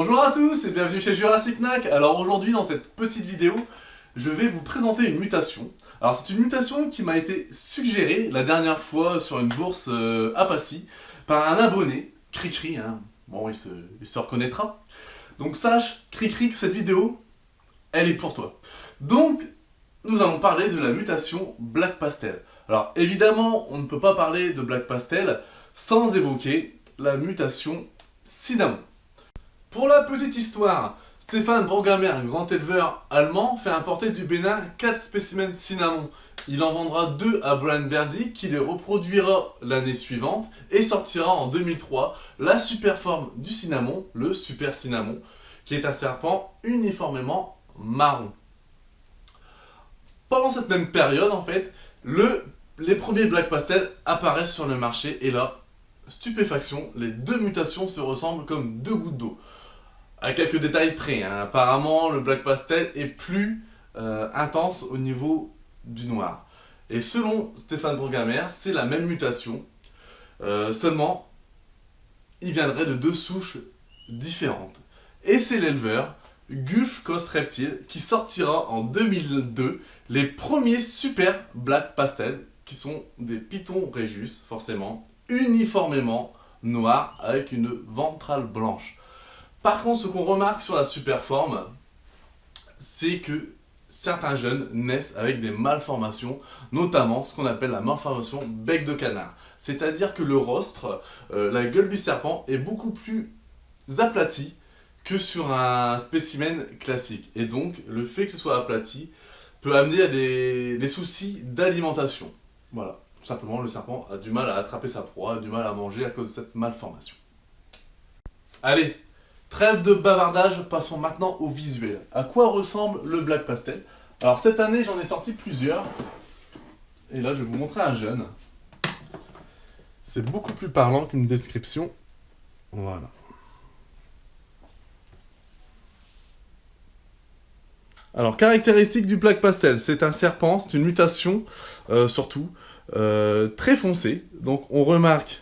Bonjour à tous et bienvenue chez Jurassic Knack. Alors aujourd'hui dans cette petite vidéo, je vais vous présenter une mutation. Alors c'est une mutation qui m'a été suggérée la dernière fois sur une bourse à Passy par un abonné, Cricri, hein. Bon il se reconnaîtra. Donc sache, Cricri, que cette vidéo, elle est pour toi. Donc nous allons parler de la mutation Black Pastel. Alors évidemment on ne peut pas parler de Black Pastel sans évoquer la mutation Cinnamon. Pour la petite histoire, Stefan Brongamer, grand éleveur allemand, fait importer du Bénin 4 spécimens cinnamon. Il en vendra 2 à Brian Berzi, qui les reproduira l'année suivante et sortira en 2003 la super forme du cinnamon, le super cinnamon, qui est un serpent uniformément marron. Pendant cette même période, en fait, les premiers Black Pastel apparaissent sur le marché et là, stupéfaction, les deux mutations se ressemblent comme deux gouttes d'eau. À quelques détails près, hein. Apparemment le Black Pastel est plus intense au niveau du noir. Et selon Stefan Brongamer, c'est la même mutation, seulement il viendrait de deux souches différentes. Et c'est l'éleveur Gulf Coast Reptile qui sortira en 2002 les premiers super Black Pastel, qui sont des Python Regius, forcément, uniformément noirs avec une ventrale blanche. Par contre, ce qu'on remarque sur la super forme, c'est que certains jeunes naissent avec des malformations, notamment ce qu'on appelle la malformation bec de canard. C'est-à-dire que le rostre, la gueule du serpent est beaucoup plus aplati que sur un spécimen classique. Et donc, le fait que ce soit aplati peut amener à des soucis d'alimentation. Voilà, tout simplement, le serpent a du mal à attraper sa proie, a du mal à manger à cause de cette malformation. Allez, trêve de bavardage, passons maintenant au visuel. À quoi ressemble le Black Pastel? Alors cette année j'en ai sorti plusieurs. Et là je vais vous montrer un jeune. C'est beaucoup plus parlant qu'une description. Voilà. Alors caractéristique du Black Pastel, c'est un serpent, c'est une mutation surtout, très foncée. Donc on remarque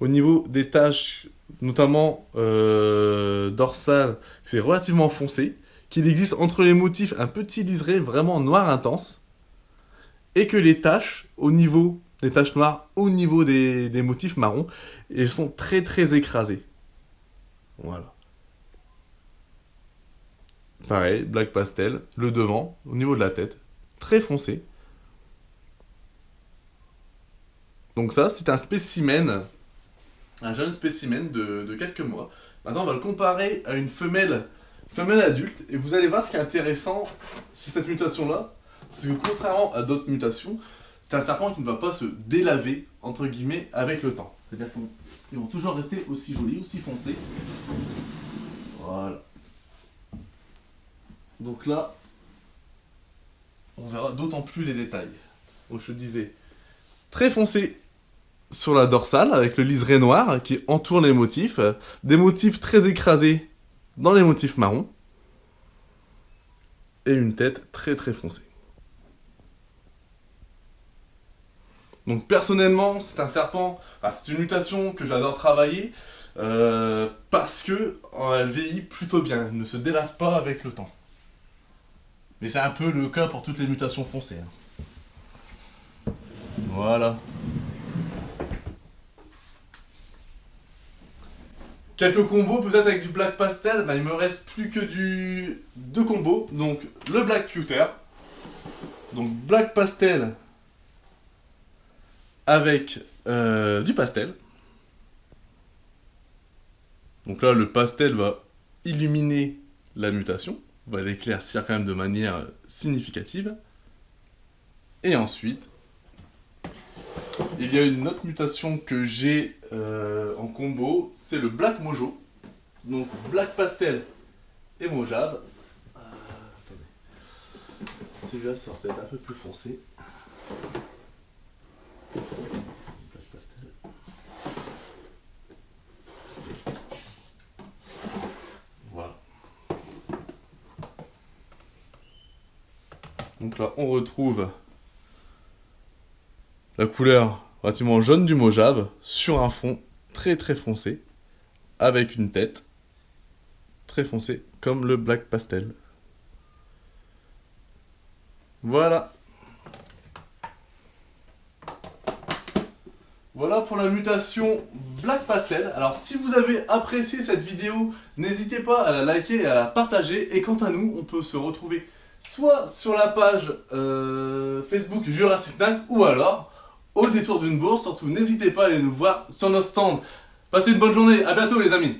au niveau des taches, notamment dorsale, c'est relativement foncé, qu'il existe entre les motifs un petit liseré vraiment noir intense, et que les taches noires au niveau des motifs marrons, elles sont très très écrasées. Voilà. Pareil, Black Pastel, le devant, au niveau de la tête, très foncé. Donc ça, c'est un spécimen, un jeune spécimen de quelques mois. Maintenant, on va le comparer à une femelle adulte, et vous allez voir ce qui est intéressant chez cette mutation-là, c'est que contrairement à d'autres mutations, c'est un serpent qui ne va pas se délaver, entre guillemets, avec le temps. C'est-à-dire qu'ils vont toujours rester aussi jolis, aussi foncés. Voilà. Donc là, on verra d'autant plus les détails. Donc je disais, très foncé sur la dorsale, avec le liseré noir qui entoure les motifs, des motifs très écrasés dans les motifs marrons, et une tête très très foncée. Donc personnellement, c'est un serpent, c'est une mutation que j'adore travailler, parce que elle vieillit plutôt bien, elle ne se délave pas avec le temps. Mais c'est un peu le cas pour toutes les mutations foncées. Voilà. Quelques combos peut-être avec du Black Pastel, il me reste plus que deux combos. Donc le Black Pewter. Donc Black Pastel avec du pastel. Donc là le pastel va illuminer la mutation, va l'éclaircir quand même de manière significative. Et ensuite, il y a une autre mutation que j'ai en combo, c'est le Black Mojo. Donc Black Pastel et Mojave. Attendez. Celui-là sort peut-être un peu plus foncé. Black Pastel. Voilà. Donc là, on retrouve la couleur relativement jaune du Mojave sur un fond très très foncé, avec une tête très foncé, comme le Black Pastel. Voilà. Voilà pour la mutation Black Pastel. Alors si vous avez apprécié cette vidéo, n'hésitez pas à la liker et à la partager. Et quant à nous, on peut se retrouver soit sur la page Facebook Jurassic Night ou alors au détour d'une bourse. Surtout n'hésitez pas à aller nous voir sur notre stand. Passez une bonne journée, à bientôt les amis.